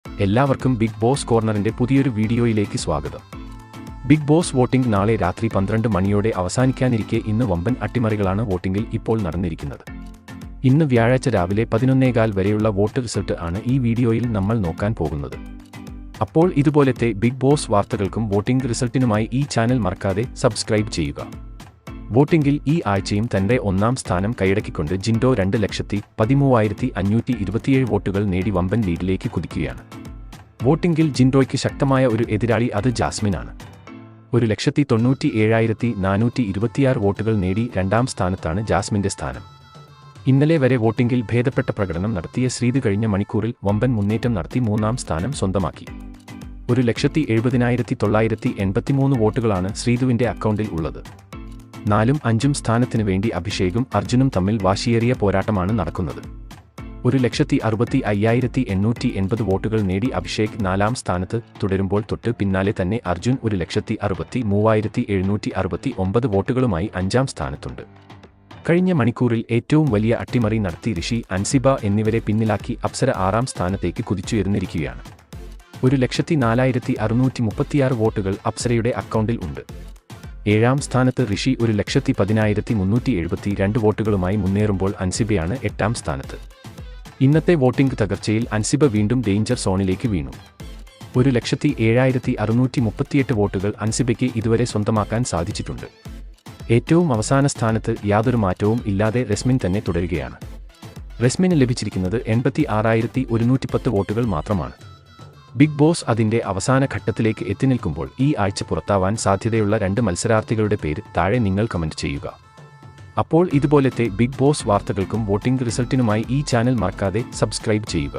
എല്ലാവർക്കും big boss കോർണറിന്റെ പുതിയൊരു വീഡിയോയിലേക്ക് സ്വാഗതം. ബിഗ് ബോസ് വോട്ടിംഗ് നാളെ രാത്രി 12 മണിയോടെ അവസാനിക്കാനിരിക്കെ ഇന്ന് വമ്പൻ അട്ടിമറികളാണ് വോട്ടിംഗിൽ ഇപ്പോൾ നടന്നിരിക്കുന്നത്. ഇന്ന് വ്യാഴാഴ്ച രാവിലെ 11:15 വരെയുള്ള വോട്ട് റിസൾട്ട് ആണ് ഈ വീഡിയോയിൽ നമ്മൾ നോക്കാൻ പോകുന്നത്. അപ്പോൾ ഇതുപോലത്തെ ബിഗ് ബോസ് വാർത്തകൾക്കും വോട്ടിംഗ് റിസൾട്ടിനുമായി ഈ ചാനൽ മറക്കാതെ സബ്സ്ക്രൈബ് ചെയ്യുക. വോട്ടിംഗിൽ ഈ ആഴ്ചയും തന്റെ ഒന്നാം സ്ഥാനം കൈയടക്കിക്കൊണ്ട് ജിൻഡോ 2,13,527 വോട്ടുകൾ നേടി വമ്പൻ ലീഡിലേക്ക് കുതിക്കുകയാണ്. വോട്ടിംഗിൽ ജിൻഡോയ്ക്ക് ശക്തമായ ഒരു എതിരാളി അത് ജാസ്മിനാണ്. 1,97,426 വോട്ടുകൾ നേടി രണ്ടാം സ്ഥാനത്താണ് ജാസ്മിന്റെ സ്ഥാനം. ഇന്നലെ വരെ വോട്ടിംഗിൽ ഭേദപ്പെട്ട പ്രകടനം നടത്തിയ ശ്രീതു കഴിഞ്ഞ മണിക്കൂറിൽ വമ്പൻ മുന്നേറ്റം നടത്തി മൂന്നാം സ്ഥാനം സ്വന്തമാക്കി. 1,70,983 വോട്ടുകളാണ് ശ്രീതുവിന്റെ അക്കൗണ്ടിൽ ഉള്ളത്. 4ഉം 5ഉം സ്ഥാനത്തിനു വേണ്ടി അഭിഷേകും അർജുനും തമ്മിൽ വാശിയേറിയ പോരാട്ടമാണ് നടക്കുന്നത്. 1,65,880 വോട്ടുകൾ നേടി അഭിഷേക് 4ാം സ്ഥാനത്ത് തുടരുമ്പോൾ തൊട്ട് പിന്നാലെ തന്നെ അർജുൻ 1,63,769 വോട്ടുകളുമായി 5ാം സ്ഥാനത്തുണ്ട്. കഴിഞ്ഞ മണിക്കൂറിൽ ഏറ്റവും വലിയ അട്ടിമറി നടത്തി ഋഷി, അൻസിബ എന്നിവരെ പിന്നിലാക്കി അപ്സര 6ാം സ്ഥാനത്തേക്ക് കുതിച്ചുയർന്നിരിക്കുകയാണ്. 1,04,636 വോട്ടുകൾ അപ്സരയുടെ അക്കൗണ്ടിൽ ഉണ്ട്. 7ാം സ്ഥാനത്ത് ഋഷി 1,10,372 വോട്ടുകളുമായി മുന്നേറുമ്പോൾ അൻസിബയാണ് 8ാം സ്ഥാനത്ത്. ഇന്നത്തെ വോട്ടിംഗ് തകർച്ചയിൽ അൻസിബ വീണ്ടും ഡേഞ്ചർ സോണിലേക്ക് വീണു. 1,07,638 വോട്ടുകൾ അൻസിബയ്ക്ക് ഇതുവരെ സ്വന്തമാക്കാൻ സാധിച്ചിട്ടുണ്ട്. ഏറ്റവും അവസാന സ്ഥാനത്ത് യാതൊരു മാറ്റവും ഇല്ലാതെ റസ്മിൻ തന്നെ തുടരുകയാണ്. റസ്മിന് ലഭിച്ചിരിക്കുന്നത് 86,110 വോട്ടുകൾ മാത്രമാണ്. ബിഗ് ബോസ് അതിന്റെ അവസാന ഘട്ടത്തിലേക്ക് എത്തിനിൽക്കുമ്പോൾ ഈ ആഴ്ച പുറത്താവാൻ സാധ്യതയുള്ള 2 മത്സരാർത്ഥികളുടെ പേര് താഴെ നിങ്ങൾ കമന്റ് ചെയ്യുക. അപ്പോൾ ഇതുപോലത്തെ ബിഗ് ബോസ് വാർത്തകൾക്കും വോട്ടിംഗ് റിസൾട്ടിനുമായി ഈ ചാനൽ മറക്കാതെ സബ്സ്ക്രൈബ് ചെയ്യുക.